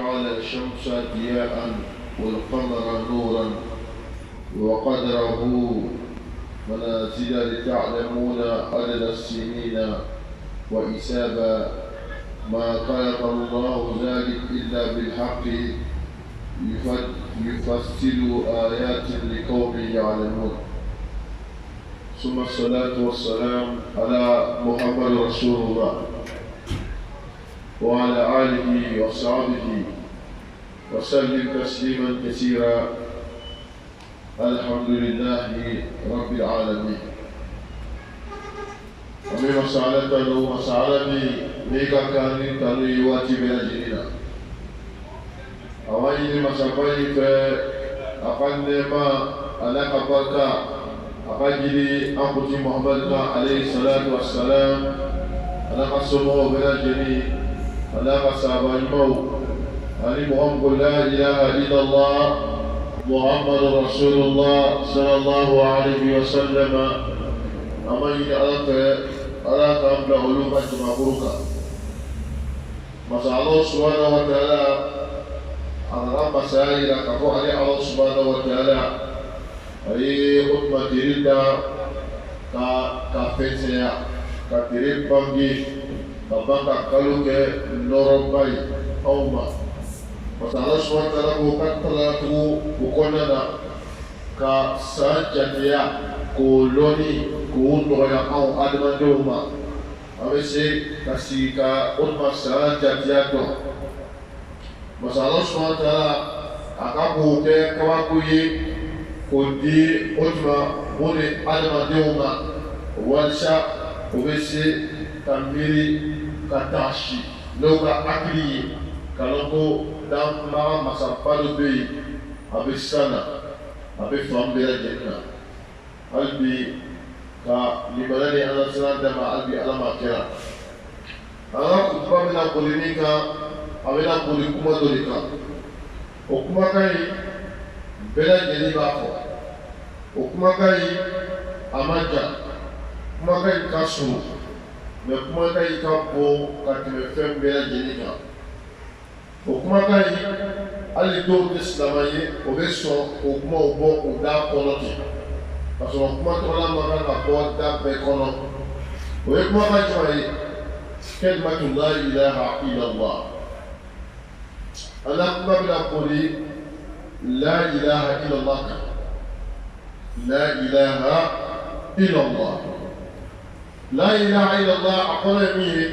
جعل الشمس ضياء والقمر نورا وقدره منازل لتعلمون عدد السنين وحسابا ما خلق الله ذلك إلا بالحق يفصل آيات لقوم يعلمون. ثم الصلاة والسلام على محمد رسول الله وعلى آله وصحبه وسلم تسليما كثيرا. الحمد لله رب العالمين. أمي مسألة لو مسألة ميكا كان تلوي واتي بلا جنينا أوائل مسألة فأقل ما على قبلك أقجلي أنقذ محمد عليه الصلاة والسلام على قسمه بلا جني على قصاب الموت علي محمد لا إله إلا الله محمد رسول الله صلى الله عليه وسلم. أمين على قبل علومة مبروكة مسأل الله سبحانه وتعالى على مسائل كفو علي الله سبحانه وتعالى أي خطبة تريدا كفتسيا كتريد بانجي كبانك كالوك نورباي أوما مسأل الله سبحانه وتعالى وكتلاتو وكوننا كسانجاتيا كولوني كونويا أو أدمانجوما أبسي كسيكا أدما سانجاتيا دون مسأل الله سبحانه وتعالى أكاكو كواكوي كودي أدما بني أدمانجوما والشا أبسي كميري كتاشي لوكا أكلي كالوكو دام ما مسافالو بي أبسانا أبفهم بلا جنة قلبي كلبلاني أنا سنان دم قلبي أنا ما كرا أنا كتبا من أقولينيكا أبنا أقوليكما دوليكا وكما كاي بلا جنة بافو وكما كاي أمانجا كما كاي كاسو وكما كاي كابو كتمفهم بلا جنة وكما كاي ali do Islam ye o bɛ sɔn o kuma o bɔ o da kɔnɔ ten ka sɔrɔ kuma tɔgɔla ma kan ka bɔ da bɛɛ kɔnɔ o ye kuma ka jumɛn ye kalimatu la ilaha illallah ala kuma bɛna boli la ilaha illallah kan la ilaha illallah la ilaha illallah a kɔrɔ ye min ye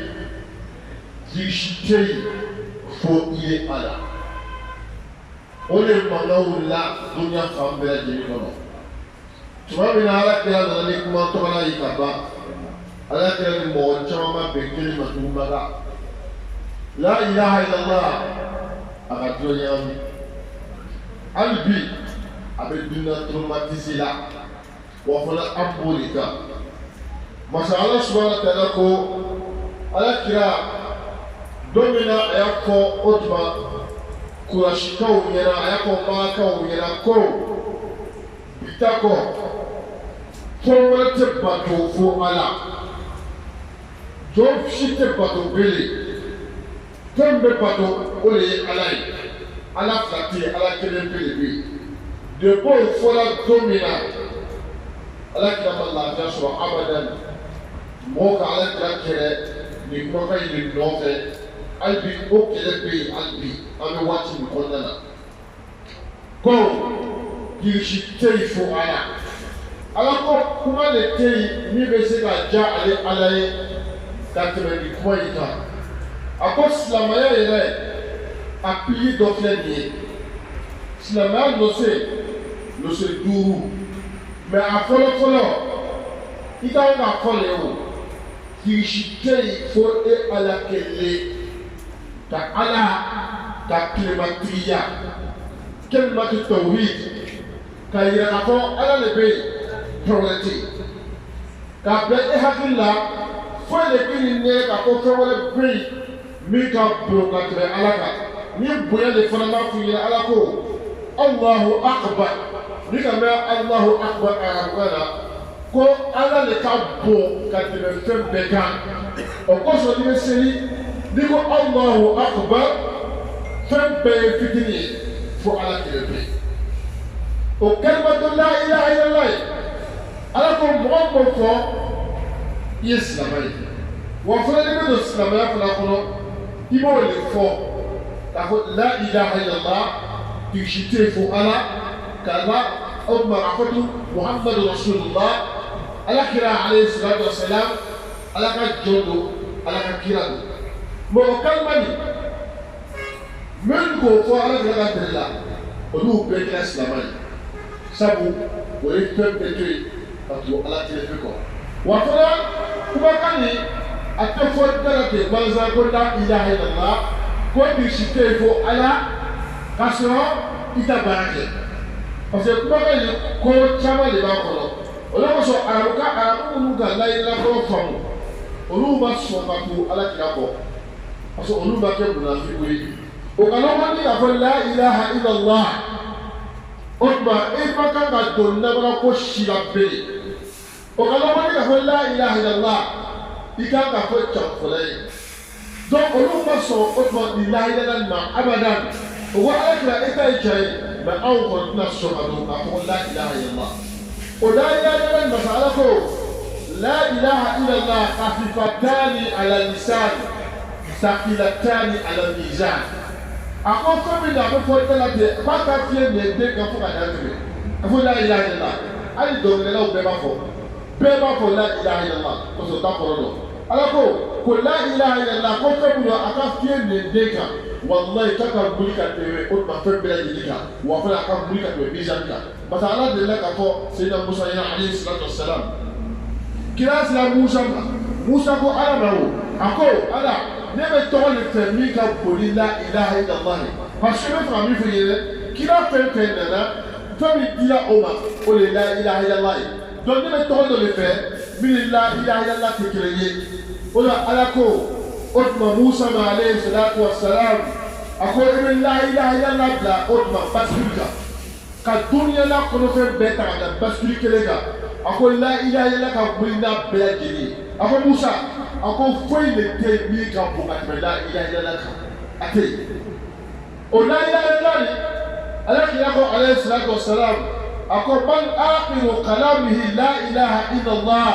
jisi tɛ yen fo i ye ala. O le mangaw la dunya fan bɛɛ lajɛlen kɔnɔ tuma min na ala kira nana ni kuma tɔgɔla yi ka ban ala kira ni mɔgɔ caman ma bɛn kelen ma tugun baga la ilaha illallah a ka dulɔ ɲagami hali bi a bɛ dunya traumatise la wa fana an b'o de kan masa ala subahana taala ko ala kira don min na a y'a fɔ o tuma kurashikaw ɲɛna a y'a fɔ maakaw ɲɛna ko bita kɔ fɛn wɛrɛ tɛ bato fo ala jɔn si tɛ bato bele fɛn bɛ bato o de ye ala ye ala fila tɛ yen ala kelen bele bɛ yen depuis o fɔra don min na ala kira ma lafiya sɔrɔ abadan mɔgɔw ka ala kira kɛrɛ nin kumakan in de nɔfɛ hali bi o kɛlɛ bɛ yen hali bi an bɛ waati min kɔnɔna na ko kirisi tɛ yen fo ala ala ko kuma de tɛ yen min bɛ se ka diya ale ala ye ka tɛmɛ nin kuma in kan a ko silamɛya yɛrɛ a pili dɔ filɛ nin ye silamɛya nɔse 5 mɛ a fɔlɔ i ka kan ka fɔ de o kirisi tɛ yen fo e ala kelen ka ala ka kilematigiya kalimatu tawhid ka yira k'a fɔ ala de bɛ yen tɔrɔ tɛ yen k'a bila e hakili la foyi de bɛ nin ɲɛ k'a fɔ fɛn wɛrɛ bɛ yen min ka bon ka tɛmɛ ala kan ni bonya de fana b'a fɔ ɲɛna ala ko Allahu akbar ni ka mɛn Allahu akbar a arabukan na ko ala de ka bon ka tɛmɛ fɛn bɛɛ kan o kosɔn n'i bɛ seli n'i ko Allahu akbar fɛn bɛɛ ye fitini ye fo ala kelen pe o kalimatu la ilaha illallah ala ko mɔgɔ m'o fɔ i ye silamɛ ye wa fana n'i bɛ don silamɛya fana kɔnɔ i b'o de fɔ k'a fɔ la ilaha illallah tigi tɛ fo ala k'a la o tuma a fɔ tu muhammadu rasulullah ala kira alayhi salatu wa salam ala ka jɔn don ala ka kira don mɔgɔ kalima nin minnu k'o fɔ ala kira ka tɛrɛ la olu bɛɛ kɛra silamɛ ye sabu o ye fɛn bɛɛ to yen ka tugu ala kelen pe kɔ wa fana kumakan nin a tɛ fɔ dara ten walasa ko la ilaha illallah ko tigi tɛ yen fo ala k'a sɔrɔ i tɛ baara kɛ parce que kumakan nin ko caman de b'a kɔnɔ o de kosɔn arabu minnu ka layilakɔrɔ faamu olu ma sɔn ka tugu ala kira kɔ parce que olu ma kɛ munafiki ye o ka lɔgɔ ni k'a fɔ la ilaha illallah o tuma e ma kan ka don nabara ko si la bere o ka lɔgɔ ni k'a fɔ la ilaha illallah i kan ka fɔ cɛfɔlɔ ye donc olu ma sɔn o tuma nin la ilaha nin ma abadan o ko ala kira e ta ye cɛ ye mais anw kɔni tɛna sɔn ka don k'a fɔ la ilaha illallah o la ilaha illallah nin masa ala ko la ilaha illallah khafifatani ala lisan saqilatani ala mizan a ko fɛn min na a bɛ fɔ i la ten f'a ka fiɲɛ nin den ka fɔ ka da tɛmɛ a fɔ la ilaha illallah hali dɔnkilidalaw bɛɛ b'a fɔ la ilaha illallah kosɔn t'a kɔrɔ dɔn ala ko la ilaha illallah ko fɛn min don a ka fiɲɛ nin den kan walayi k'a ka wuli ka tɛmɛ o tuma fɛn bɛɛ lajɛlen kan wa fana a ka wuli ka tɛmɛ mizan kan parce que ala delila k'a fɔ seyidina musa ɲɛna alayhi salatu wa salam kira sera musa ma musa ko ala ma o a ko ala ne bɛ tɔgɔ de fɛ min ka boli la ilaha illallah ye parce que n bɛ fɛ ka min fɔ i ye dɛ kira fɛn fɛn nana fɛn min dira o ma o de ye la ilaha illallah ye donc ne bɛ tɔgɔ dɔ de fɛ min ni la ilaha illallah tɛ kelen ye o la ala ko o tuma musa ma alayhi salatu wa salam a ko i bɛ la ilaha illallah bila o tuma basiri kan ka dunuya la kɔnɔfɛn bɛɛ ta ka da basiri kelen kan a ko la ilaha illallah ka wuli n'a bɛɛ lajɛlen ye a ko musa a ko foyi de tɛ yen min ka bon ka tɛmɛ la ilaha illallah kan a tɛ yen o la ilaha illallah ni ala kira ko alayhi salatu wa salam a ko man akhiru kalamihi la ilaha illallah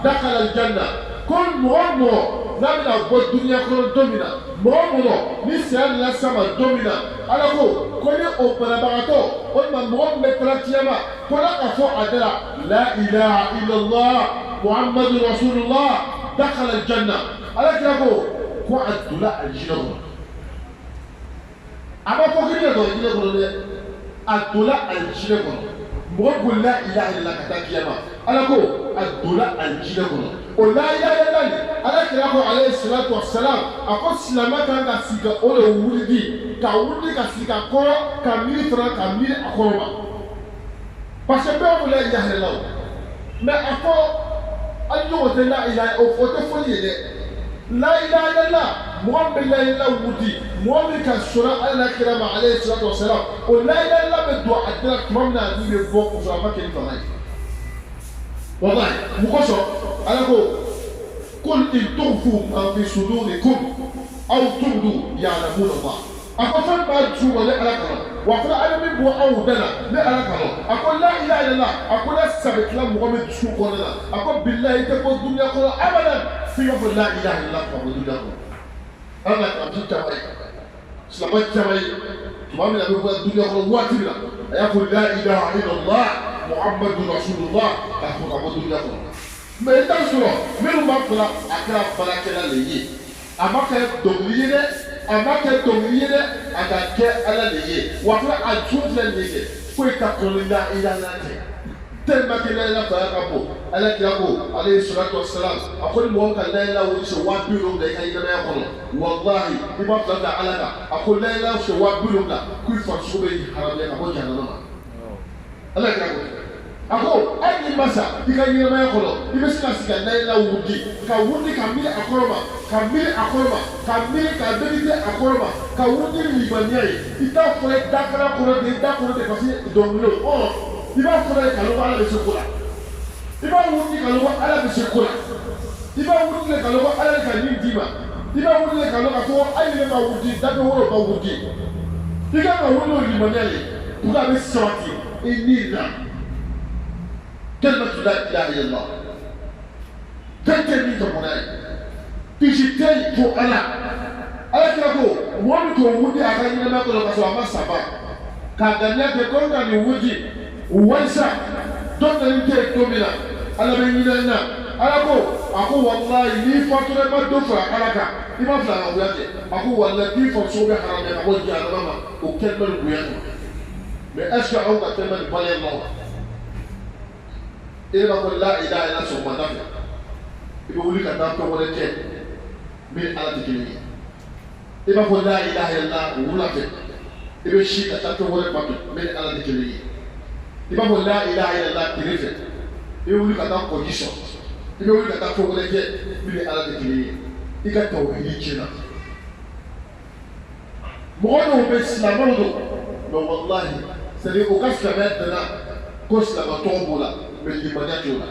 dakhala aljanna ko mɔgɔ mɔgɔ n'a bɛna bɔ duniya kɔnɔ don min na mɔgɔ mɔgɔ ni saya nana sama don min na ala ko ni o banabagatɔ o tuma mɔgɔ min bɛ taga kiyama ko n'a ka fɔ a da la ilaha illallah muhammadu rasulullah dakhala aljanna ala kira ko a donna alijinɛ kɔnɔ a ma fɔ k'i bɛ don alijinɛ kɔnɔ dɛ a donna alijinɛ kɔnɔ mɔgɔ ko la ilaha illallah ka taa kiyama ala ko a donna alijinɛ kɔnɔ o la ilaha illallah ni ala kira ko alayhi salatu wa salam a ko silamɛ kan ka sigi ka o de wuli ka sigi ka kɔrɔ ka miiri fana ka miiri a kɔrɔ ma parce que bɛɛ ko la ilaha illallah mais a fɔ hali n'o tɛ la ilaha o tɛ fɔli ye dɛ la ilaha illallah mɔgɔ min bɛ la ilaha wuli mɔgɔ min ka sɔrɔ ala kira ma alayhi salatu wa salam o la ilaha illallah bɛ don a dira tuma min na a min bɛ bɔ o sɔrɔ a ma kɛ ni fanga ye wallahi mun kosɔn ala ko قل إن تخفوا ما في صدوركم أو تبدوا يعلمون الله أقول ما تشوف لا ألاكنا وأقول أنا من بوا أو دنا لا ألاكنا أقول لا إله إلا الله أقول السبت لا مغمد تشوف ولا أقول بالله تقول الدنيا كلها أبدا في يوم لا إله إلا الله تقول الدنيا كلها أنا أمشي كماي سلامات كماي ما من أبي بوا الدنيا كلها واتبلا أقول لا إله إلا الله محمد رسول الله أقول الدنيا كلها mais i t'a sɔrɔ minnu b'a fɔla a kɛra baarakɛla le ye a ma kɛ dɔnkili ye dɛ a ma kɛ dɔnkili ye dɛ a ka kɛ ala le ye wa fana a ju filɛ nin ye kɛ foyi ka kɔnɔ la ilaha tɛ tellement que la ilaha faya ka bon ala kira ko alayhi salatu wa salam a ko ni mɔgɔ ka la ilaha wuli sɛ 70,000 i ka ɲɛnamaya kɔnɔ wallahi i b'a fila da ala kan a ko la ilaha sɛ 70,000 k'i farisogo bɛ haramuya ka bɔ jahanama ma ala kira ko a ko hali n'i ma sa i ka ɲɛnamaya kɔnɔ i bɛ se ka sigi ka la ilaha wuli ka wuli ka miiri a kɔrɔ ma ka miiri a kɔrɔ ma ka miiri ka méditer a kɔrɔ ma ka wuli ni limaniya ye i t'a fɔ ye dakala kɔnɔ de da kɔnɔ de parce que dɔnkili i b'a fɔ ye kalo ala bɛ se ko la i b'a wuli kalo ala bɛ se ko la i b'a wuli kalo ala ka min d'i ma i b'a wuli kalo ka fɔ hali ne ma wuli dabe wolo ma wuli i ka kan ka wele o limaniya ye pour que a bɛ sabati i ni na kalimatu la ilaha illallah fɛn tɛ min ka munna ye kisi tɛ to ala ala kira ko mɔgɔ min k'o wuli a ka ɲɛnɛmaya kɔnɔ ka sɔrɔ a ma saba k'a ganiya kɛ ko n ka nin wuli walisa dɔ nana tɛ yen don min na ala bɛ ɲinɛ na ala ko a ko walayi n'i fatura i ma dɔ fara ala kan i ma fila ka wuya kɛ a ko walayi k'i famuso bɛ haramɛ ka bɔ jahanama ma o kɛlen bɛ nin wuya kan mais est ce que aw ka kɛlen bɛ nin baliya ma wa e b'a fɔ la ilaha illa sɔgɔmada fɛ i bɛ wuli ka taa fɛn wɛrɛ kɛ min ala tɛ kelen ye i b'a fɔ la ilaha illa wula fɛ i bɛ si ka taa fɛn wɛrɛ bato min ala tɛ kelen ye i b'a fɔ la ilaha illa tile fɛ i bɛ wuli ka taa kɔji sɔrɔ i bɛ wuli ka taa fɛn wɛrɛ kɛ min ala tɛ kelen ye i ka tawhidi tiɲɛna mɔgɔ dɔw bɛ silamɛw don mais walahi c'est à dire o ka silamɛya danna ko silamɛtɔw b'o la mais limaniya t'o la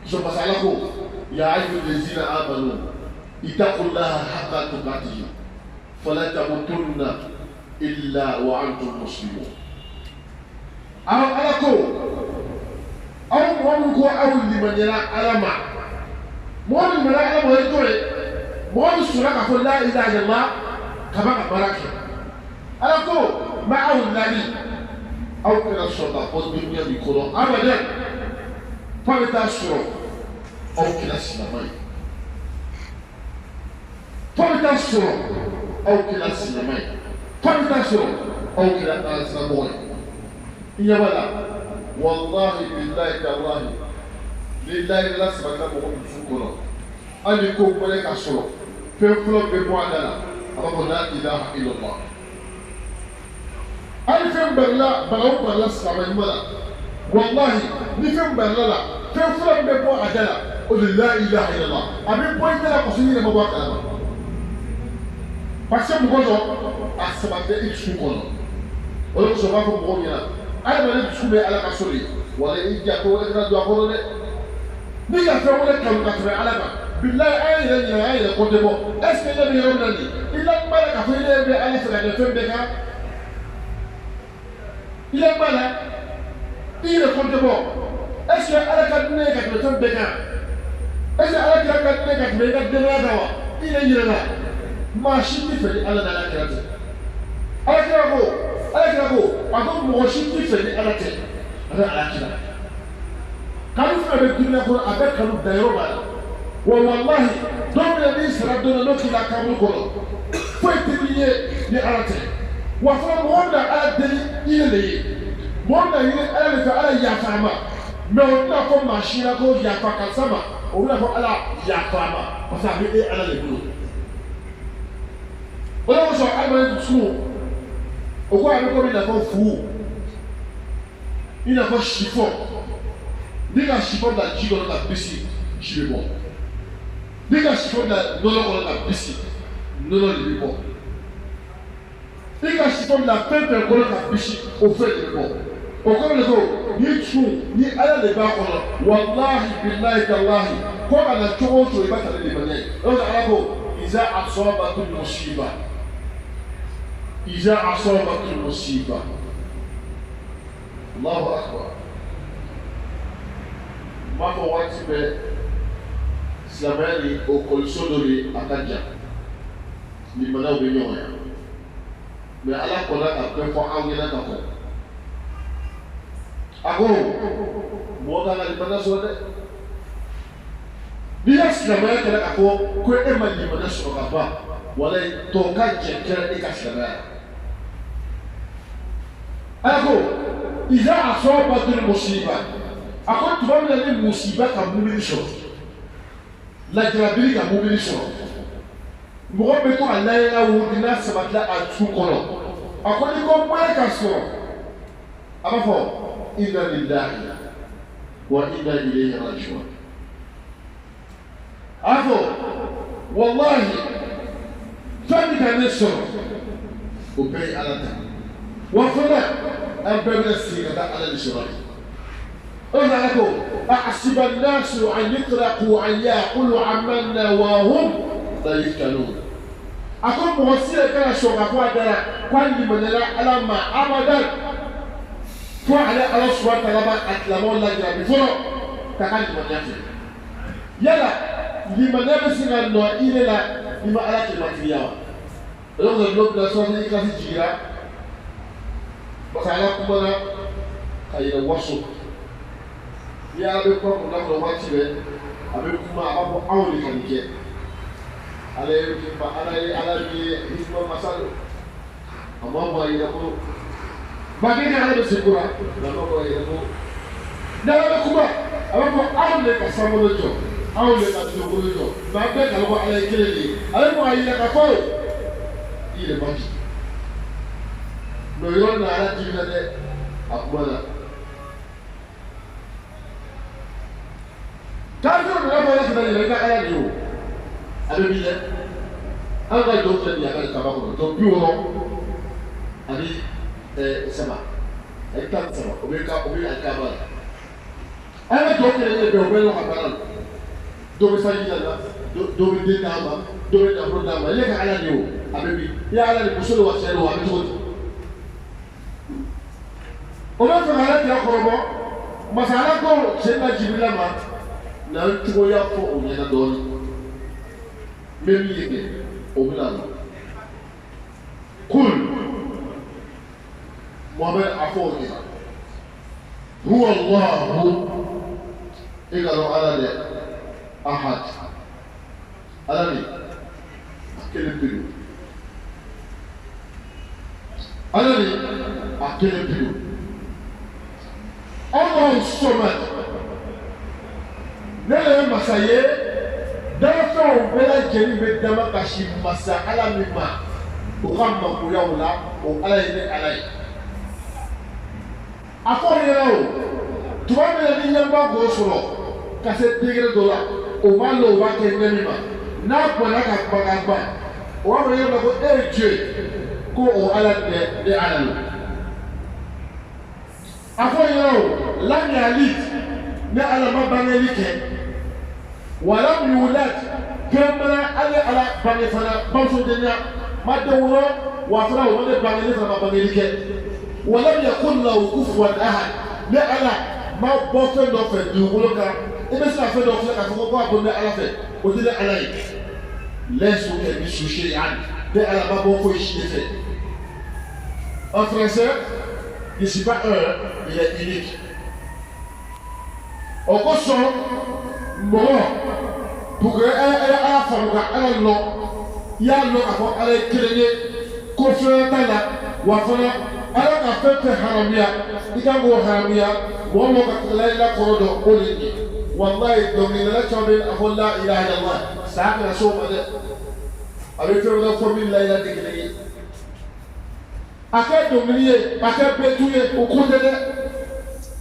sɔrɔ ala ko ya ayyuhallazina amanu ittaqullaha haqqa tuqatihi fala tamutunna illa wa antum muslimun ala ko aw mɔgɔ min ko aw limaniyara ala ma mɔgɔ min limaniyara ala ma o ye to ye mɔgɔ min sɔnna k'a fɔ la ilaha illallah kaba ka baara kɛ ala ko ma aw nali aw kɛra sɔrɔ ka bɔ dunuya min kɔnɔ abadɛ f'a bɛ taa sɔrɔ aw kɛra silamɛ ye f'a bɛ taa sɔrɔ aw kɛra silamɛ ye f'a bɛ taa sɔrɔ aw kɛra alasamɔgɔ ye i ɲɛ b'a la wallahi billahi tallahi lillahi la sabata mɔgɔ dusu kɔnɔ hali ko wɛrɛ ka sɔrɔ fɛn fɔlɔ bɛ bɔ a da la a b'a fɔ la ilaha illallah hali fɛn barila bagaw barila silamɛ ɲuman na wallahi ni fɛn barila la fɛn fɔlɔ min bɛ bɔ a da la o de la ilaha illallah a bɛ bɔ i da la parce que i yɛrɛ ma bɔ a kalama parce que mɔgɔ dɔ a saba tɛ i dusu kɔnɔ o de kosɔn u b'a fɔ mɔgɔw ɲɛna adamaden dusu bɛ ala ka so de wala i janto wɛrɛ kana don a kɔnɔ dɛ ni ka fɛn wɛrɛ kanu ka tɛmɛ ala kan bilayi an yɛrɛ ɲinɛ an yɛrɛ kɔntɛ bɔ est ce que ne bɛ yɔrɔ min na nin i lakuma la k'a fɔ i yɛrɛ bɛ ala fɛ ka ɲɛ fɛn bɛɛ kan i lakuma la i yɛrɛ kɔntɛ bɔ est ce que ala ka di ne ye ka tɛmɛ fɛn bɛɛ kan est ce que ala kira ka di ne ye ka tɛmɛ i ka denbaya kan wa i yɛrɛ yɛrɛ la maa si tɛ fɛ ni ala n'a ka kira tɛ ala kira ko a ko mɔgɔ si tɛ fɛ ni ala tɛ a bɛ ala kira kanu fɛn bɛ dunuya kɔnɔ a bɛ kanu dayɔrɔ b'a la wa walahi dɔw bɛ n'i sara don na n'o k'i la kaburu kɔnɔ foyi tɛ n'i ye ni ala tɛ wa fana mɔgɔ bɛ na ala deli i ye de ye mɔgɔ bɛ na ɲini ala de fɛ ala yafa a ma mɛ o tɛna fɔ maa si la ko yafa karisa ma o bɛna fɔ ala yafa a ma parce que a bɛ e ala de bolo o de kosɔn adamaden dusu o ko a bɛ komi i n'a fɔ fu i n'a fɔ sifɔ n'i ka sifɔ bila ji kɔnɔ ka bisi ji bɛ bɔ n'i ka sifɔ bila nɔnɔ kɔnɔ ka bisi nɔnɔ de bɛ bɔ n'i ka sifɔ bila fɛn fɛn kɔnɔ ka bisi o fɛn de bɛ bɔ o kɔrɔ de ko n'i tun ni ala de b'a kɔnɔ walahi bilahi talahi ko ka na cogo o cogo i b'a ta ne de ma ɲɛ ye o de ala ko iza asɔbatul musiba iza asɔbatul musiba Allahu akbar n b'a fɔ waati bɛɛ silamɛya ni okɔliso dɔ de a ka jan limanaw bɛ ɲɔgɔn ya mɛ ala kɔnna ka bɛɛ fɔ aw ɲɛna ka kɔ a ko mɔgɔ kan ka limaniya sɔrɔ dɛ n'i ka silamɛya kɛra k'a fɔ ko e ma limaniya sɔrɔ ka ban wala tɔw ka jɛ kɛra e ka silamɛya ala ko iza asɔbatul musiba a ko tuma min na ni musiba ka mumini sɔrɔ lajarabili ka mumini sɔrɔ mɔgɔ bɛ to ka layɛlɛ wuli n'a sabatila a tu kɔnɔ a ko ni ko mɔɛ ka sɔrɔ a b'a fɔ inna lillahi wa inna ilayhi raji'un a fɔ wallahi fɛn min ka ne sɔrɔ o bɛɛ ye ala ta wa fana an bɛɛ bɛna sigi ka taa ala de sɔrɔ yen. أولئك أحسب الناس أن يتركوا أن يقولوا آمنا وهم لا يفتنون ako mo si e kana shoga ko adara kwandi manela ala ma abadan fo ala subhanahu wa ta'ala atlamo la grabi fo takali manyafi yala limanebe singa no ile la lima ala ke matriyawa donc le bloc de la soirée classe jigira basala kumana kayira waso ya be ko ko na ko wati be abe kuma abo awli kanike ale ba ala bi hisma masal amma ba ida ko ba ke ala be sekura da ko ida ko da kuma abo awli ka samono jo awli ka jo jo ba be ka ko ala keleli ale ko ayira ka ko ile banki no yo na ala jibina de akubala kajo na ba la kibali ka ala ni o abe bi le an ka do fɛ bi a ka kaba kɔnɔ donc 60 ani saba hectare saba o bɛ alikaba la an ka do kelen de bɛ o bɛ lɔ ka baara la dɔ bɛ sanji la dɔ bɛ den d'a ma dɔ bɛ nafolo d'a ma ile ka ala ni o abe bi i ala ni muso de wa cɛ de wa a bɛ cogo di o bɛ fɛ ka ala tila kɔrɔbɔ masala ko cɛ na jibila ma na cogoya fɔ o ɲɛna dɔɔnin même yége o bɛ na kul Mohamed a fɔ o ɲɛna huwa Allahu e ka dɔn ala dɛ ahad ala ni a kelen pe don ala ni a kelen pe don Allahu Samad ne ye masa ye danfɛnw bɛɛ lajɛlen bɛ dama kasi masa ala min ma o ka magoyaw la o ala ye ne ala ye a fɔ yɛrɛ o tuma min na ni ɲɛmɔgɔ k'o sɔrɔ ka se degré dɔ la o b'a lɔ o b'a kɛ ɲɛmi ma n'a gbɔna ka gbagagba o b'a fɔ yɛrɛ ko e ye Dieu ko o ala tɛ ne ala lo a fɔ yɛrɛ o lamiyali ne ala ma bangeli kɛ walam yulad kemana ale ala bange fana bamuso denya ma den wolo wa fana o ne bangeli fana ma bangeli kɛ walam yakun lahu kufuwan ahad ne ala ma bɔ fɛn dɔ fɛ dugukolo kan i bɛ se ka fɛn dɔ filɛ k'a fɔ ko a bɔ ne ala fɛ o tɛ ne ala ye laisse que bi sushi yan ne ala ma bɔ foyi si ne fɛ en français je suis pas il est unique o kosɔn mɔgɔ pour que ala faamu ka ala lɔ i y'a lɔ k'a fɔ ala ye kelen ye ko fɛn t'a la wa fana ala ka fɛn fɛn haramuya i ka k'o haramuya mɔgɔ mɔgɔ ka layila kɔrɔ dɔn o de ye walayi dɔnkilidala caman bɛ a fɔ la ilaha illallah saya kana se o ma dɛ a bɛ fɛn wɛrɛ fɔ min layila tɛ kelen ye a kɛ dɔnkili ye a kɛ bɛtu ye o ko tɛ dɛ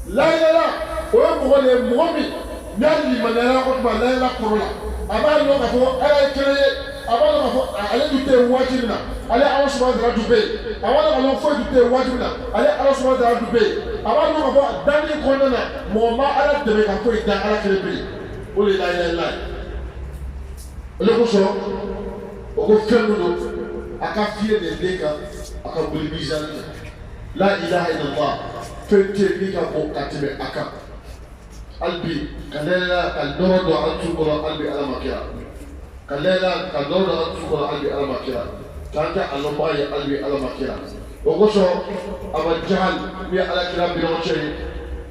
layila o ye mɔgɔ de ye mɔgɔ min n'a limaniyara o tuma layila kɔrɔ la a b'a lɔ k'a fɔ ala ye kelen ye a b'a lɔ k'a fɔ ale dun tɛ yen waati min na ale ala subahana taala dun bɛ yen a b'a lɔ k'a fɔ foyi dun tɛ yen waati min na ale ala subahana taala dun bɛ yen a b'a lɔ k'a fɔ danni kɔnɔna na mɔgɔ ma ala dɛmɛ ka foyi da ala kelen bɛ yen o de ye layila ye o de kosɔn o ko fɛn min don a ka fiye de den kan a ka boli mizani kan la ilaha illallah fɛn tɛ yen min ka bon ka tɛmɛ a kan. Albi kalela kaldoro do antu ko albi ala makira kalela kaldoro do antu ko albi ala makira kanta alomba ya albi ala makira ogoso aba jahal bi ala kira bi roche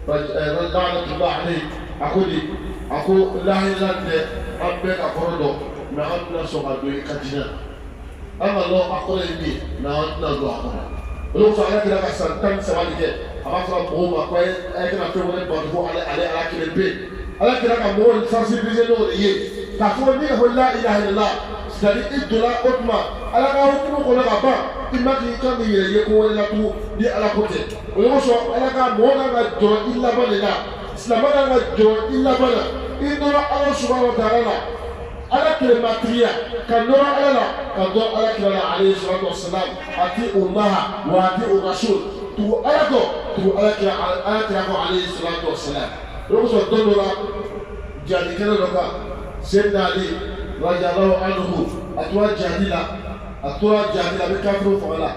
radallahu alayhi akudi aku lahilande abbe ka korodo na anna so ga do katina ama lo akore ni na anna do akora lo so ala kira ka santan sabali ke a b'a fɔra mɔgɔw ma ko a ye kana fɛn wɛrɛ bato fo ale ala kelen pe ala kira ka mɔgɔw sensibiliser n'o de ye k'a fɔ ni ka fɔ la ilaha illallah c'est-à-dire i donna o tuma ala ka hukumu kɔnɔ ka ban i ma k'i kan k'i yɛrɛ ye ko wɛrɛ la tugun ni ala ko tɛ o ye kosɔn ala ka mɔgɔ kan ka jɔrɔ i laban de la silamɛ kan ka jɔrɔ i laban na i nɔrɔ ala subahana wa taala la ala kelematiya ka nɔrɔ ala la ka dɔn ala kira la alayhi salatu wa salam ati ulaha wa ati urasul tugu ala kɔ tugu ala kira kɔ alayhi salatu wa salam o kosɔn don dɔ la jadi kɛnɛ dɔ kan sɛnɛ ali rajalahu anhu a tora jadi la a tora jaabi a bɛ kafiriw faga la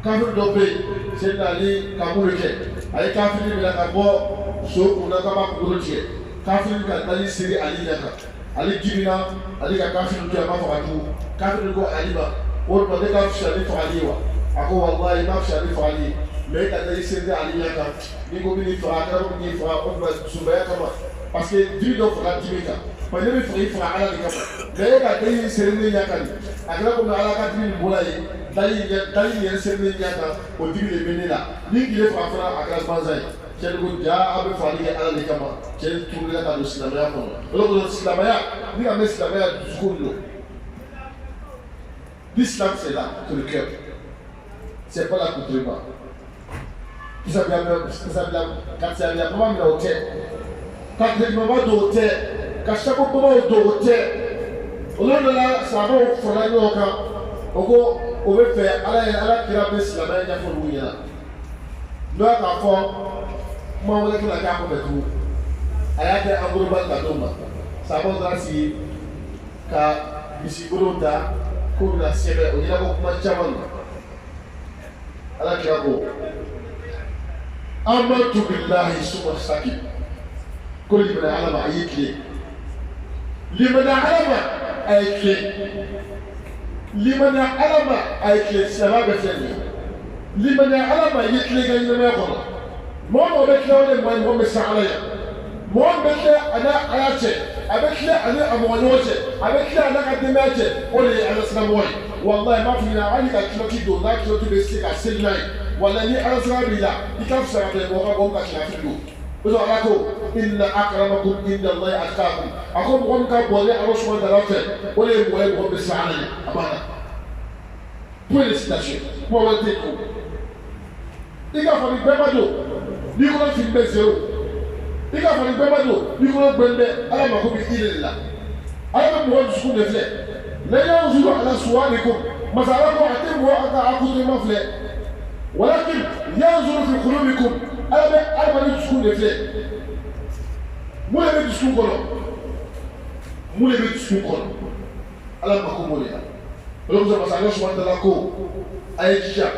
kafiri dɔ bɛ yen sɛnɛ ale ka mun kɛ a ye kafiri minɛ ka bɔ so kunna k'a b'a kunkolo tigɛ kafiri ka dali siri ale ɲɛ kan ale jigina ale ka kafiri to a ma faga tugun kafiri ko ale ma o tuma ne ka fisa ni fagali ye wa a ko walayi n'a fisa ni fagali ye mɛ e ka dali siri ale ɲɛ kan ni ko bɛ n'i faga a kɛra ko n'i faga o tuma sunbaya kama parce que dimi dɔ faga dimi kan parce que ne bɛ fɛ i faga ala de kama mɛ e ka dali siri ne ɲɛ kan a kɛra komi ala ka dimi nin bɔra yen dali yɛrɛ siri ne ɲɛ kan o dimi de bɛ ne la ni kile faga fana a kɛra gansan ye cɛ de ko jaa a bɛ fagali kɛ ala de kama cɛ turula ka don silamɛya kɔnɔ o de kosɔn silamɛya ni ka mɛn silamɛya dusukun don l'islam c'est là c'est le cœur c'est pas l'accoutrement kasabila bama mina o tɛ ka tilemama don o tɛ ka sago bamaw don o tɛ olu de la sabaw farala ɲɔgɔn kan o ko o bɛ fɛ ala kira bɛ silamɛya ɲɛfɔ olu ɲɛna n'o y'a k'a fɔ kuma wɛrɛ tɛna k'a kɔfɛ tugun a y'a kɛ an bolo bali ka d'o ma sabaw taara sigi ka misigolow ta k'o bɛna sɛbɛn o ɲɛnabɔ kuma caman na ala kira ko amantu billahi suma sakib ko limana alama a ye tile limana alama a ye tile limana alama a ye tile silamɛ bɛ filɛ nin ye limana alama ye tile ka ɲɛnamaya kɔnɔ mɔgɔ mɔgɔ bɛ tila o de ma ye mɔgɔ bɛ sa ala ye mɔgɔ bɛ tila a n'a ala cɛ a bɛ tila ani a mɔgɔ ɲɔgɔn cɛ a bɛ tila a n'a ka denbaya cɛ o de ye ala sinamɔgɔ ye walayi m'a f'i ɲɛna hali ka kiloti don n'a kiloti bɛ se ka seli n'a ye wala ni ala sira b'i la i ka fisa ka tɛmɛ mɔgɔ ka bɔ ka kilafiri don o sɔrɔ ala ko inna akramakum inda allahi atqakum a ko mɔgɔ min ka bɔ ni ala sɔnna dara fɛ o de ye mɔgɔ ye mɔgɔ bɛ siran ala ɲɛ a banna point de citation kuma wɛrɛ tɛ yen ko i ka fɔ ni bɛɛ ma don n'i kɔnɔ fili bɛ zero i ka fɔ ni bɛɛ ma don n'i kɔnɔ gbɛn bɛ ala mako bɛ i de la ala bɛ mɔgɔ dusukun de filɛ la yanzuru ala suwarikum masa ala ko a tɛ mɔgɔ a ka accoutrement filɛ ولكن ينظر في قلوبكم أنا بنتسكون لفلي مو اللي بنتسكون كله مو اللي بنتسكون كله أنا بكون موليها ولو زي ما سألنا شو أنت لكو أي جا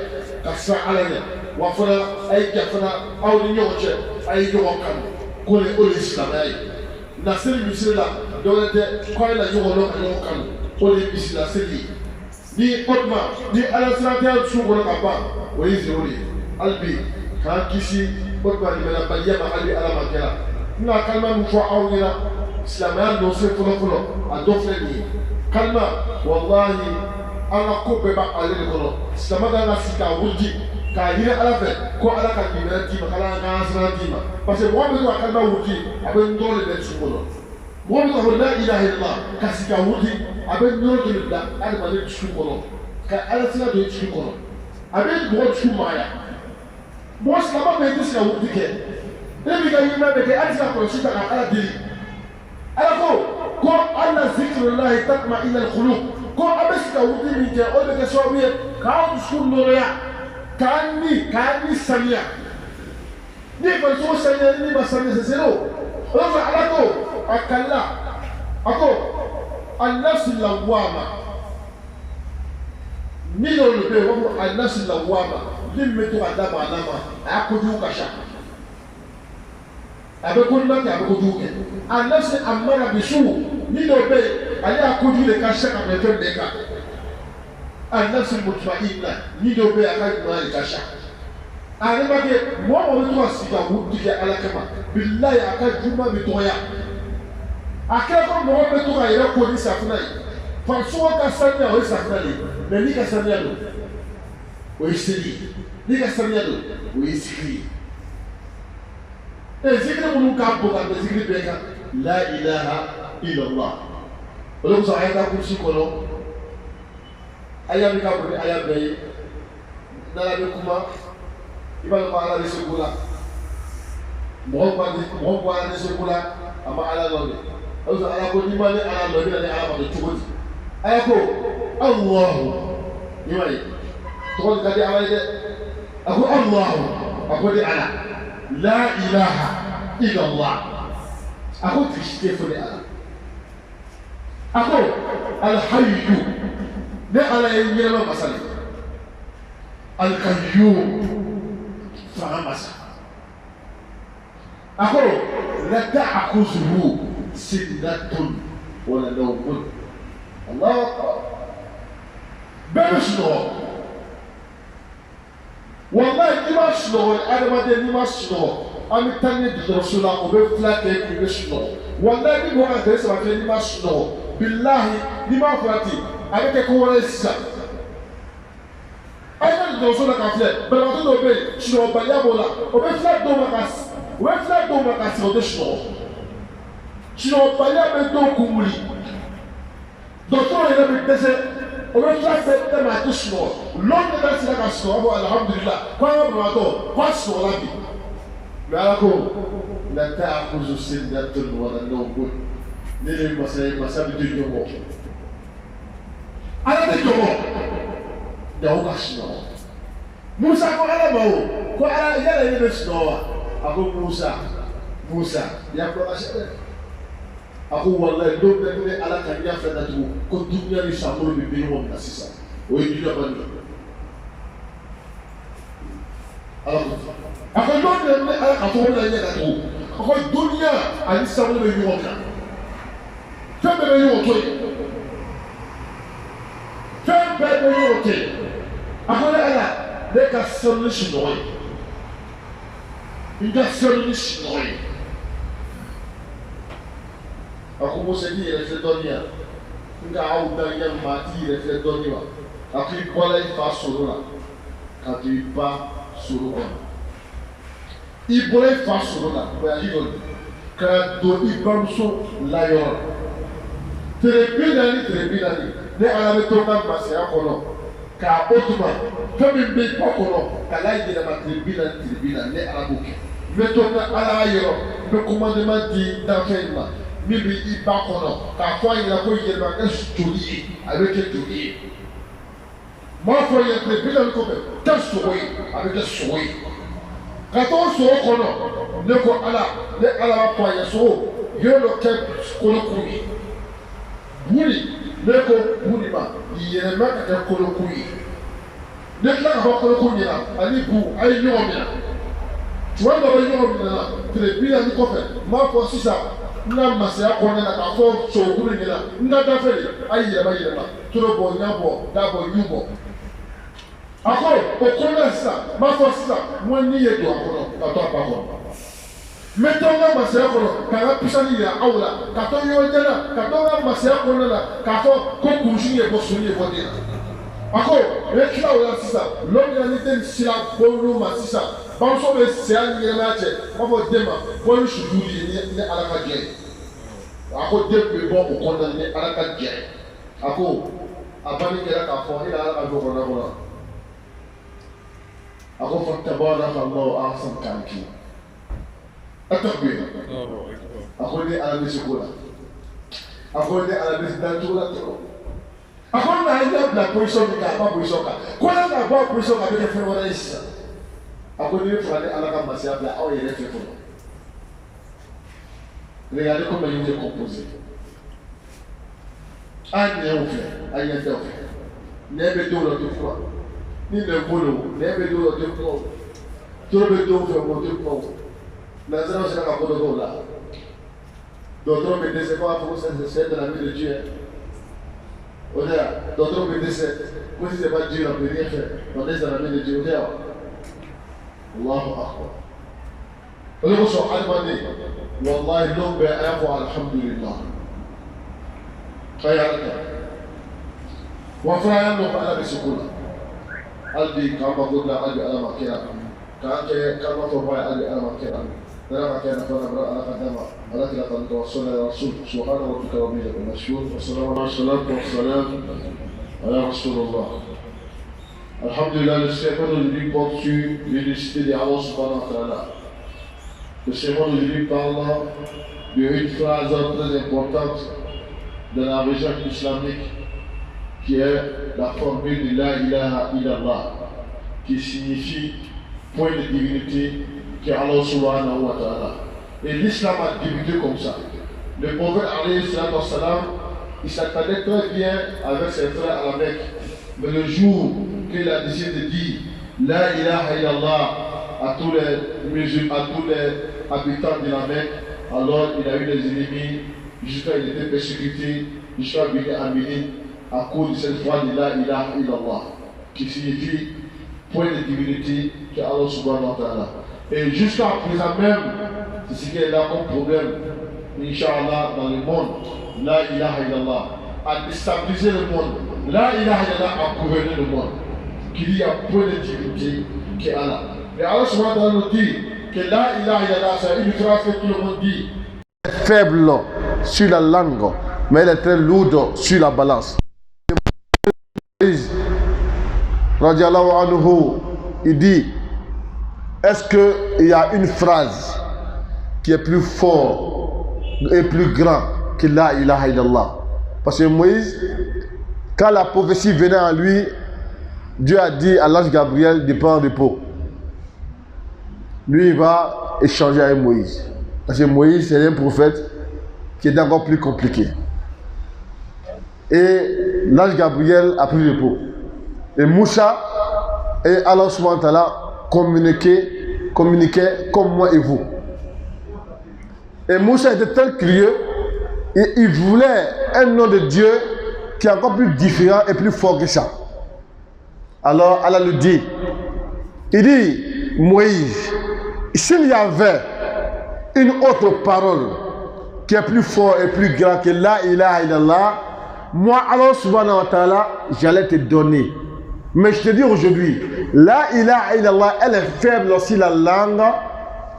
كسر علينا وفنا أي جفنا أو نيوجه أي يوكان كل الإسلام أي نسير بيسيلا دولة كويلا يوكان كل بيسيلا سيلي ni otma ni ala siratel sugo ka ba o yizuri albi ka kisi otma ni mena baliya ma albi ala makela ina kalma mu fo awira islaman no se folo a do fleni kalma wallahi ala ko be ba ale ko islama na sika wurji ka yira ala fe ko ala ka ni mena ti makala na asra ti ma parce que mo be ko kalma wurji aben dole de sugo wọ́n tó la ilaha illallah kasi ka wuli a bɛ ɲɔrɔ joli bila adamaden dusu kɔnɔ ka alasira don dusu kɔnɔ a bɛ mɔgɔ dusu maaya mɔgɔ silamɛ bɛ tɛ se ka wuli kɛ e b'i ka ɲɛnama bɛ kɛ hali se ka kɔlɔsi ta ka ala deli ala ko ala zikirilahi takuma ila kulu ko a bɛ se ka wuli min kɛ o bɛ kɛ sababu ye k'aw dusu nɔrɔya k'a ni saniya ni farisoko saniya ni ma saniya sɛsɛrɛ o fɛ ala ko. Akala ako anasi lawama ni lo le be wo anasi lawama ni me to adama anama akoju kasha abe ko na ka abe ko ju ke anasi amara bisu ni lo be ali akoju le kasha ka me to de ka anasi mutmainna ni lo be aka ma le kasha ani ba ke mo to asika wu di ala kama billahi aka juma mi to ya akẹ́kọ̀ọ́ ko mɔgɔ bɛ to ka yɛrɛ ko ni safunɛ ye farisoko ka saniya o ye safunɛ de ye mɛ n'i ka saniya don o ye seli ye n'i ka saniya don o ye zikiri ye zikiri minnu k'a bon ka bɛn zikiri bɛɛ kan la ilaha illallah o de kosɔn a ye taa kurusi kɔnɔ aya min ka bon ni aya bɛɛ ye n'ala bɛ kuma i b'a dɔn ko ala bɛ se ko la mɔgɔ bɔ ala bɛ se ko la a ma ala lɔ de. Ozo ala ko ni ma ni ala lo bi na ni ala ma do chugodi ala ko allah ni mai to ka di ala de ako allah ako di ala la ilaha illa allah ako tishte fo di ala ako al hayy ne ala ye ɲɛnɛma masa de al-qayyum fanga masa a ko la ta'khuzuhu sinatun wala nawmun Allahu akbar bɛɛ bɛ sunɔgɔ wallahi n'i ma sunɔgɔ adamaden n'i ma sunɔgɔ an bɛ taa ni dɔgɔtɔrɔso la o bɛ fila kɛ k'i bɛ sunɔgɔ wallahi ni mɔgɔ ka tile saba kɛ n'i ma sunɔgɔ bilahi n'i ma farati a bɛ kɛ ko wɛrɛ ye sisan a ye taa dɔgɔtɔrɔso la ka filɛ banabagatɔ dɔw bɛ yen sunɔgɔbaliya b'o la o bɛ fila dɔw ma ka sigi o tɛ sunɔgɔ sunɔgɔbaliya bɛ dɔw kun wuli dɔgɔtɔrɔ yɛrɛ bɛ dɛsɛ o bɛ tila bɛɛ tɛmɛ a tɛ sunɔgɔ lɔn de bɛ sira ka sunɔgɔ a bɔ alihamudulila ko an ka banabagatɔ ko a sunɔgɔla bi mɛ ala ko la ta'khudhu sinatun wala nawmun ne de ye masa ye masa bɛ di ɲɔgɔn ala tɛ jɔbɔ daw ka sunɔgɔ musa ko ala ma o ko ala yala ye ne bɛ sunɔgɔ wa a ko musa yakɔrɔ sɛbɛn a ko walayi don bɛɛ ne ala ka ɲɛ fɛ datugu ko dunuya ni sankolo bɛ bin ɲɔgɔn na sisan o ye dunuya ba ɲɔ ala ko a ko don bɛɛ ne ala ka tɔgɔ bɛ ɲɛ datugu a ko dunuya ani sankolo bɛ ɲɔgɔn kan fɛn bɛɛ bɛ ɲɔgɔn to yen fɛn bɛɛ bɛ ɲɔgɔn to yen a ko ne ala ne ka sanu ni sunɔgɔ ye n ka sanu ni sunɔgɔ ye. A ko Musa n'i yɛrɛ filɛ dɔɔnin yan nka aw da ɲɛ maa t'i yɛrɛ filɛ dɔɔnin wa a ko i bɔra i fa soro la ka to i ba soro kɔnɔ i bɔra i fa soro la voyage dɔ ka don i bamuso layɔrɔ tile 40 ne ala bɛ to ka masaya kɔnɔ k'a o tuma fɛn min bɛ i ba kɔnɔ ka la yɛlɛma tile 40 ne ala b'o kɛ n bɛ to ka ala yɔrɔ n bɛ commandement di danfɛn in ma. Min bɛ i ba kɔnɔ k'a fɔ a ɲɛna ko yɛlɛma kɛ joli ye a bɛ kɛ joli ye m'a fɔ a ɲɛna tile 40 kɔfɛ kɛ sogo ye a bɛ kɛ sogo ye ka t'o sogo kɔnɔ ne ko ala ne ala b'a fɔ a ɲɛ sogo yɔrɔ dɔ kɛ kolokuru ye buli ne ko buli ma yɛlɛma ka kɛ kolokuru ye ne tila ka fɔ kolokuru ɲɛna ani bu a ye ɲɔgɔn minɛ tuma dɔ bɛ ɲɔgɔn minɛ na tile 40 kɔfɛ m'a fɔ sisan. N ka masaya kɔnɔna na k'a fɔ sogokuru ɲɛna n ka gafe de a ye yɛlɛma toro bɔ ɲa bɔ da bɔ ɲu bɔ a ko o kɔnɔna sisan n b'a fɔ sisan n ko n'i ye don a kɔnɔ ka to a ba kɔnɔ n bɛ to n ka masaya kɔnɔ ka n ka pisani yira aw la ka to yɔrɔ jan na ka to n ka masaya kɔnɔna na k'a fɔ ko kurusi ye bɔ soni ye bɔ den na a ko n bɛ tila o la sisan lɔbila ni den sira bɔlɔlɔ ma sisan bamuso bɛ saya ni ɲɛnamaya cɛ n b'a fɔ den ma bɔ ni suju ye ni ala ka jɛ ye. A ko den bɛ bɔ o kɔnɔna ni ala ka jɛ a ko a banni kɛra k'a fɔ e ni ala ka jɔ kɔnɔna kɔnɔ a ko fɔ tabaraka Allahu ahsanul khaliqin a tɛ kun ye a ko ni ala bɛ se ko la a ko ni ala bɛ se dancogo la tɔrɔ a ko n'a ye bila position min kan a ba position kan ko n'a ka bɔ position kan a bɛ kɛ fɛn wɛrɛ ye sisan a ko ni fila ni ala ka masaya bila aw yɛrɛ fɛ fɔlɔ. Regardez comment il est composé. Un n'est au fait, un n'est au fait. N'ebe do le fois. Ni le bolo, n'ebe do le fois. Tout le do fait mon deux fois. La zéro c'est la corde de là. D'autres me disent pas pour ça c'est de la vie de Dieu. D'autres me disent moi si c'est pas Dieu on peut rien faire. On est dans la vie de Dieu. Allahu Akbar. Olùkọ́ sọ alimani wàllayi ló ń bẹ ẹ fọ alhamdulillah káyà lẹ́ka wọ́n fún ayé lọ́kọ́ alábẹ́sẹ̀kọ́ la albi kàmbá gbọ́dọ̀ albi alamakẹ́ra kànkẹ́ kàmbá fọwọ́ albi alamakẹ́ra nana ka kẹ́ nafa nabra alakadama alakila kan tọ́ sọ́nà rasul subhana wa tuka wa bila bina shur wa salatu wa salam ala rasulullah. Alhamdulillah, le sermon d'aujourd'hui porte sur l'unicité d'Allah subhanahu wa ta'ala. Le sermon d'aujourd'hui parle d'une phrase très importante de la religion islamique qui est la formule de la ilaha illallah qui signifie point de divinité qui est Allah subhanahu wa ta'ala. Et l'islam a débuté comme ça. Le prophète alayhi salatu wa salam, il s'attendait très bien avec ses frères à la Mecque. Mais le jour qu'il a décidé de dire La ilaha illallah à tous les musulmans, à tous les habitants de la Mecque, alors il a eu des ennemis, jusqu'à il était persécuté, jusqu'à il était amené à cause de cette foi de La ilaha illallah, qui signifie point de divinité que Allah subhanahu wa ta'ala. Et jusqu'à présent même, c'est ce qui est là comme problème, Inch'Allah, dans le monde, La ilaha illallah, à déstabiliser le monde, La ilaha illallah a gouverné le monde, qu'il y a point de divinité que Allah. Et Allah subhanahu wa ta'ala nous dit que La ilaha illallah, c'est une phrase que tout le monde dit. Elle est faible sur la langue, mais elle est très lourde sur la balance. Radiallahu anhu, il dit, est-ce qu'il y a une phrase qui est plus forte et plus grande que La ilaha illallah? Parce que Moïse, quand la prophétie venait à lui, Dieu a dit à l'ange Gabriel de prendre repos. Lui, il va échanger avec Moïse. Parce que Moïse, c'est un prophète qui est encore plus compliqué. Et l'ange Gabriel a pris repos. Et Moussa et Allah subhanahu wa ta'ala communiquaient comme moi et vous. Et Moussa était tel curieux, et il voulait un nom de Dieu qui est encore plus différent et plus fort que ça. Alors Allah le dit. Il dit, Moïse, s'il y avait une autre parole qui est plus forte et plus grande que La ilaha illallah, moi Allah subhanahu wa ta'ala, j'allais te donner. Mais je te dis aujourd'hui, La ilaha illallah, elle est faible sur la langue,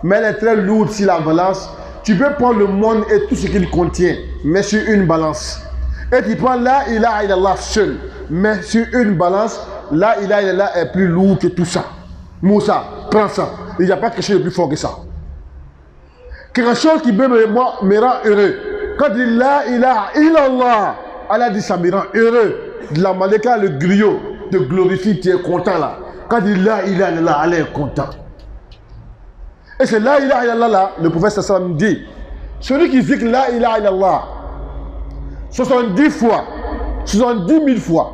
mais elle est très lourde sur la balance. Tu peux prendre le monde et tout ce qu'il contient, mais sur une balance. Et tu prends La ilaha illallah seul, mais sur une balance, La ilaha illallah est plus lourd que tout ça. Moussa, prends ça. Il n'y a pas quelque chose de plus fort que ça. Quelque chose qui me rend heureux. Quand il dit La ilaha illallah, Allah dit ça me rend heureux. De la malika, le griot te glorifie, tu es content là. Quand il dit La ilaha illallah, Allah est content. Et c'est La ilaha illallah là, le prophète sallam dit, celui qui dit que La ilaha illallah 70 fois, 70 000 fois,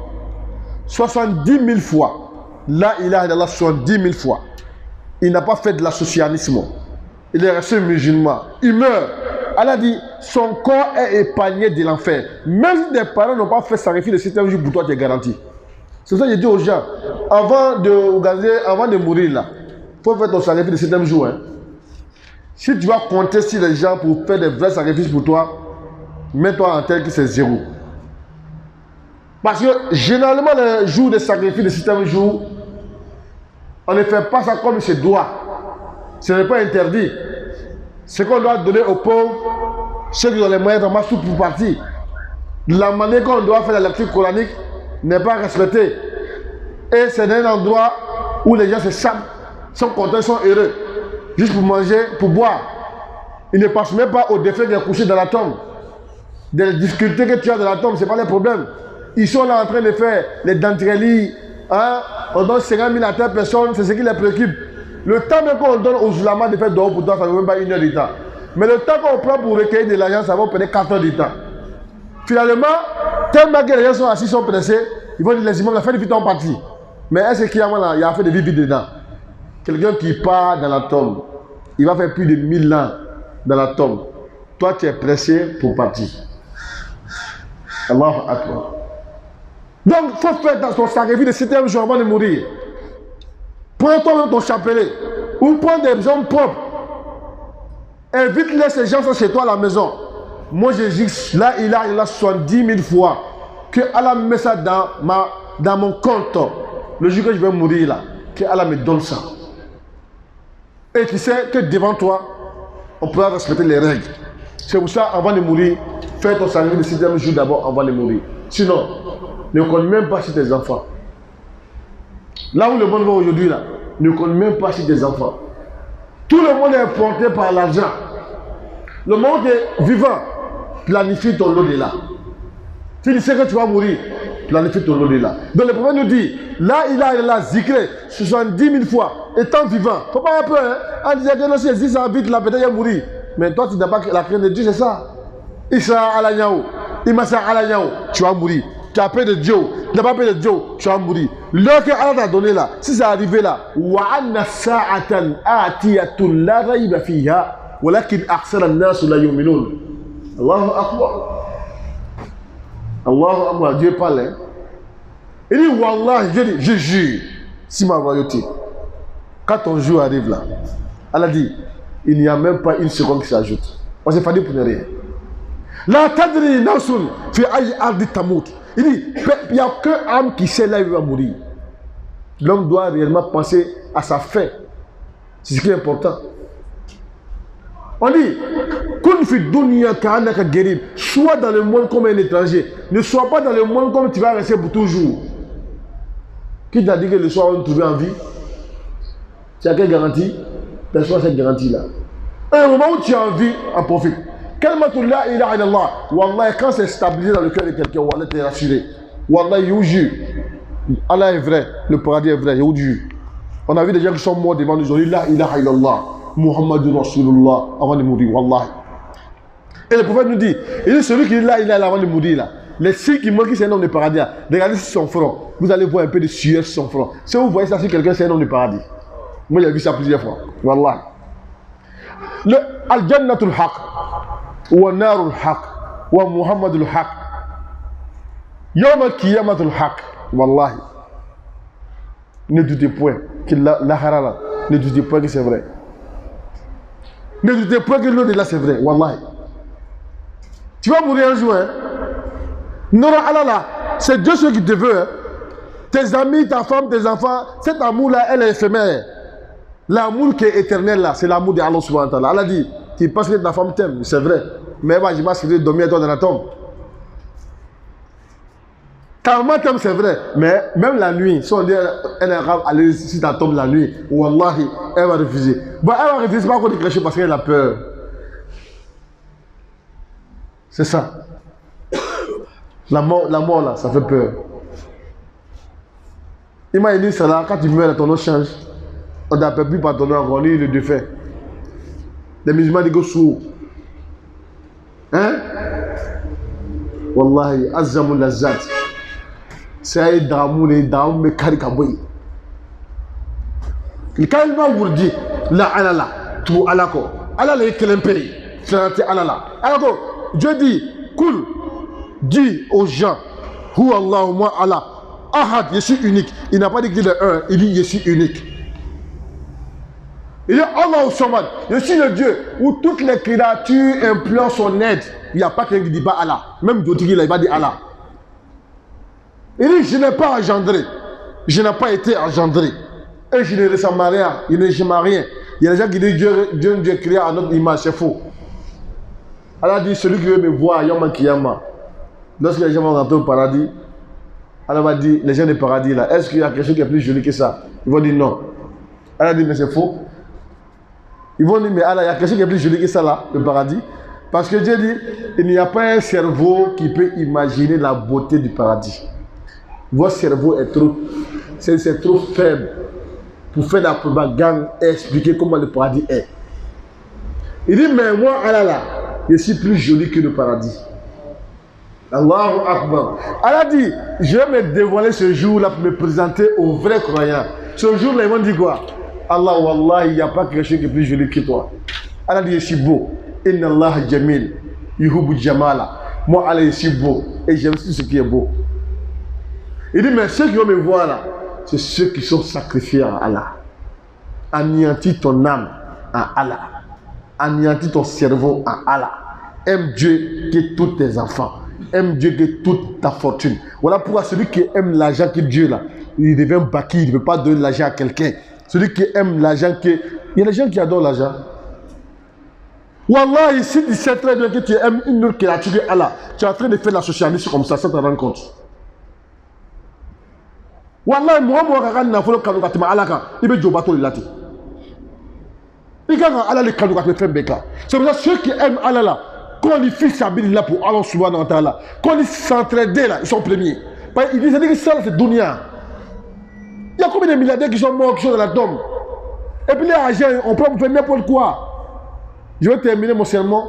70 000 fois, La ilaha illallah 70 000 fois, il n'a pas fait de l'associationnisme. Il est resté musulman. Il meurt. Allah dit, son corps est épargné de l'enfer. Même si des parents n'ont pas fait sacrifice le 7e jour, pour toi, tu es garanti. C'est ça que je dis aux gens. Avant de mourir, là, il faut faire ton sacrifice le 7e jour. Hein. Si tu vas compter sur les gens pour faire des vrais sacrifices pour toi, mets-toi en tête que c'est 0. Parce que généralement, les jours de sacrifice le 7e jour, on ne fait pas ça comme il se doit. Ce n'est pas interdit. Ce qu'on doit donner aux pauvres, ceux qui ont les moyens de tout pour partir. La manière qu'on doit faire la lecture coranique n'est pas respectée. Et c'est un endroit où les gens se sentent, sont contents, sont heureux. Juste pour manger, pour boire. Ils ne pensent même pas aux défauts qui sont couchés dans la tombe. Des difficultés que tu as dans la tombe, ce n'est pas les problèmes. Ils sont là en train de faire les dentrellis. Hein? On donne 50 000 à telle personne, c'est ce qui les préoccupe. Le temps même qu'on donne aux ulamas de faire dehors pour toi, ça ne veut même pas 1 heure de temps. Mais le temps qu'on prend pour recueillir de l'argent, ça va prendre 4 heures de temps. Finalement, tellement que les gens sont assis, sont pressés, ils vont dire les imams, la fin de vie, ils sont partis. Mais est-ce qu'il y a fait de vie vide dedans? Quelqu'un qui part dans la tombe, il va faire plus de 1000 ans dans la tombe. Toi, tu es pressé pour partir. Allahu Akbar. Donc, il faut faire dans ton sacrifice le 7e jour avant de mourir. Prends toi-même ton chapelet. Ou prends des hommes propres. Invite-les, ces gens sont chez toi à la maison. Moi, je dis, là, il a 70 000 fois que Allah me met ça dans mon compte. Le jour que je vais mourir là, que Allah me donne ça. Et tu sais que devant toi, on pourra respecter les règles. C'est pour ça, avant de mourir, fais ton sacrifice le 7e jour d'abord avant de mourir. Sinon, ne compte même pas sur tes enfants. Là où le monde va aujourd'hui, là, ne compte même pas sur tes enfants. Tout le monde est porté par l'argent. Le monde est vivant. Planifie ton lot de là. Si tu sais que tu vas mourir, planifie ton lot de là. Donc le prophète nous dit, là il a zikré 70 000 fois, étant vivant. Il ne faut pas avoir peur. Hein? On disait que non, si il ça vite, là, peut-être il va mourir. Mais toi, tu n'as pas la crainte de Dieu, c'est ça. Issa ala niaou, Imasa ala niaou, tu vas mourir. tu as peur de Dieu, tu n'as pas peur de Dieu, tu vas mourir. L'heure que Allah t'a donné là, si ça arrivé là, وَعَنَّ سَاعَةً آتِيَةٌ لَا رَيْبَ فِيهَا وَلَكِنْ أَكْثَرَ النَّاسِ لَا يُؤْمِنُونَ. Allahu Akbar. Allahu Akbar, Dieu parle. Hein? Il dit, Wallah, je jure, si ma royauté, quand ton jour arrive là, Allah dit, il n'y a même pas une seconde qui s'ajoute. On s'est pas dit pour ne rien. La tadri nasun fi ayi ardi tamut. Il dit, il n'y a qu'un âme qui sait là où il va mourir. L'homme doit réellement penser à sa fin. C'est ce qui est important. On dit, kun fi dunya ka'annaka gharib. Sois dans le monde comme un étranger. Ne sois pas dans le monde comme tu vas rester pour toujours. Qui t'a dit que le soir on va nous trouver en vie? Tu as quelle garantie? Personne n'a cette garantie-là. Un moment où tu as envie, en profite. Kalmatu la ilaha illallah. Wallah, quand c'est stabilisé dans le cœur de quelqu'un, Wallah, t'es rassuré. Wallah, il vous jure. Allah est vrai, le paradis est vrai, il vous jure. On a vu des gens qui sont morts devant nous, ils ont dit la ilaha illallah, Muhammadur Rasulullah, avant de mourir, Wallah. Et le prophète nous dit, il dit celui qui dit la ilaha illallah avant de mourir là, les signes qui montrent que c'est un homme de paradis, regardez sur son front, vous allez voir un peu de sueur sur son front. Si vous voyez ça sur quelqu'un, c'est un homme de paradis. Moi j'ai vu ça plusieurs fois, Wallah. Le Al-Jannatul Haq, wa Narul Haq, wa Muhammadul Haq, Yawm al-Qiyamatul Haq, Wallahi. Ne doutez point que la harala, ne doutez point que c'est vrai. Ne doutez point que l'au-delà c'est vrai, Wallahi. Tu vas mourir un jour, hein. Non, Allah là, c'est Dieu celui qui te veut, hein. Tes amis, ta femme, tes enfants, cet amour-là, elle est éphémère. L'amour qui est éternel là, c'est l'amour d'Allah subhanahu wa ta'ala. Allah dit, tu penses que ta femme t'aime, c'est vrai. Mais moi, je m'as servi de dormir à toi dans la tombe. Ta maman t'aime, c'est vrai. Mais même la nuit, si on dit elle est arabe, aller si ta tombe la nuit, wallahi, elle va refuser. Bon, elle va refuser, c'est pas qu'on dit quelque chose parce qu'elle a peur. C'est ça. La mort là, ça fait peur. Imagine ça là, quand tu meurs, ton nom change. On n'appelle plus par ton nom, on est le défait. Les musulmans disent sourd. Hein? Wallahi, azamul lazat. C'est d'amour et d'amour, mais karikaboui. Quand il va vous dire, la alala, tout alako, alala est quel pays? C'est alala. Alors, Dieu dit, cool, dis aux gens, Hu Allah, moi Allah, Ahad, je suis unique. Il n'a pas dit qu'il est un, il dit je suis unique. Il dit Allah Samad, je suis le Dieu où toutes les créatures implorent son aide. Il n'y a pas quelqu'un qui dit pas Allah. Même d'autres qui il va dire Allah. Il dit je n'ai pas engendré. Je n'ai pas été engendré. Et je ne ressemble à rien. Il ne ressemble à rien. Il y a des gens qui disent Dieu créé à notre image, c'est faux. Allah dit celui qui veut me voir, Yom Kiyama. Lorsque les gens vont rentrer au paradis, Allah va dire les gens du paradis là, est-ce qu'il y a quelque chose qui est plus joli que ça? Ils vont dire non. Allah dit mais c'est faux. Ils vont dire mais Allah, il y a quelque chose qui est plus joli que ça là, le paradis. Parce que Dieu dit, il n'y a pas un cerveau qui peut imaginer la beauté du paradis. Votre cerveau est trop, c'est trop faible pour faire la propagande et expliquer comment le paradis est. Il dit mais moi Allah là, je suis plus joli que le paradis. Allahu Akbar. Allah dit, je vais me dévoiler ce jour-là pour me présenter aux vrais croyants. Ce jour-là, ils vont dire quoi? Allah, Wallah, il n'y a pas quelque chose qui est plus joli que toi. Allah dit, je suis beau. Inna Allah jamil. Yuhubu jamala. Moi, Allah, je suis beau. Et j'aime tout ce qui est beau. Il dit, mais ceux qui vont me voir là, c'est ceux qui sont sacrifiés à Allah. Anéantis ton âme à Allah. Anéantis ton cerveau à Allah. Aime Dieu que tous tes enfants. Aime Dieu que toute ta fortune. Voilà pourquoi celui qui aime l'argent que Dieu là, il devient baki, il ne veut pas donner l'argent à quelqu'un. Celui qui aime l'argent que... Il y a des gens qui adorent l'argent. Wallah, ici, tu sais très bien que tu aimes une autre créature que Allah. Tu es en train de faire la socialisme comme ça, sans te rendre compte. Wallah, moi, n'a pas le cadeau quand tu m'as Allah, il veut jouer au bateau de l'ati. Il gagne Allah le cadeau quand tu fais beka. C'est pour ça ceux qui aiment Allah là, quand ils fixent sa bille là pour Allah subhanahu wa ta'ala, quand ils s'entraident là, ils sont premiers. Ils disent que ça c'est dunya. Il y a combien de milliardaires qui sont morts, qui sont dans la tombe? Et puis les agents, on peut faire n'importe quoi. Je vais terminer mon sermon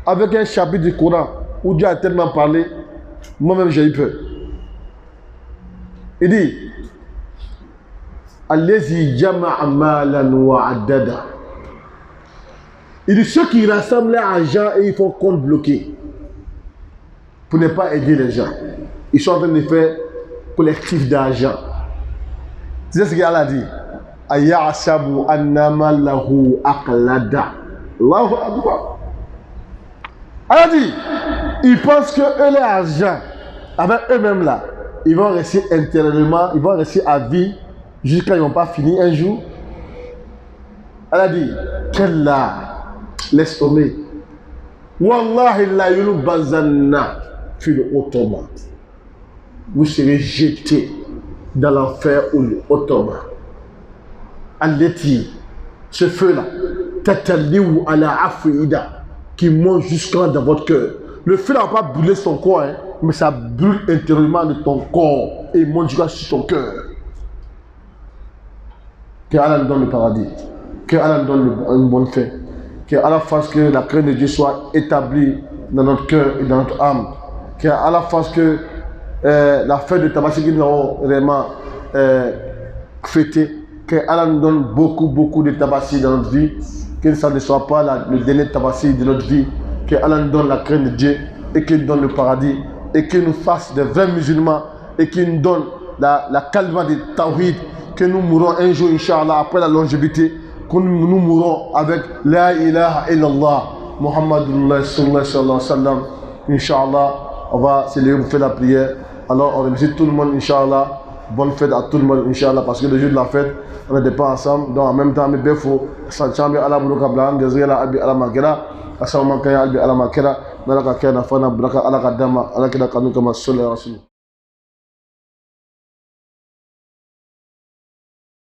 avec un chapitre du Coran où Dieu a tellement parlé, moi-même j'ai eu peur. Il dit Allazi jama'a malan wa addada. Il dit ceux qui rassemblent l'argent et ils font compte bloqué pour ne pas aider les gens. Ils sont en train de faire collectif d'argent. Tu sais ce qu'Allah dit? Ayahsabu annama lahu aqlada. Allahu Akbar. Allah dit, ils pensent que eux, l'argent, avec eux-mêmes là, ils vont rester intérieurement, ils vont rester à vie jusqu'à ils n'ont pas fini un jour. Allah dit, Kalla, laisse tomber. Wallahi la yulubazanna fil ottoman. Vous serez jetés dans l'enfer ou le ottoman. Alleti, ce feu-là, tataliou ala afida, qui monte jusqu'à dans votre cœur. Le feu n'a pas brûlé son corps, hein, mais ça brûle intérieurement de ton corps et monte jusqu'à sur ton cœur. Que Allah nous donne le paradis, que Allah nous donne une bonne fin, que Allah fasse que la crainte de Dieu soit établie dans notre cœur et dans notre âme, que Allah fasse que la fête de Tabaski que nous avons vraiment fêtée, que Allah nous donne beaucoup de Tabaski dans notre vie, que ça ne soit pas le dernier Tabaski de notre vie, que Allah nous donne la crainte de Dieu et qu'il nous donne le paradis et qu'il nous fasse des vrais musulmans et qu'il nous donne la calme de Tawhid, que nous mourrons un jour, Inch'Allah, après la longévité, que nous mourrons avec La ilaha illallah, Muhammadullah sallallahu alayhi wa sallam. Inch'Allah, on va célébrer, vous faire la prière. Alors, on remercie tout le monde, Inch'Allah. Bonne fête à tout le monde, Inch'Allah, parce que le jour de la fête, on n'était pas ensemble. Donc, en même temps, il faut s'entendre à la boulot kablan, désolé à la makera, à sa maman kaya, à la makera, à la kakena, à la kadama, à la kadama, à la kadama,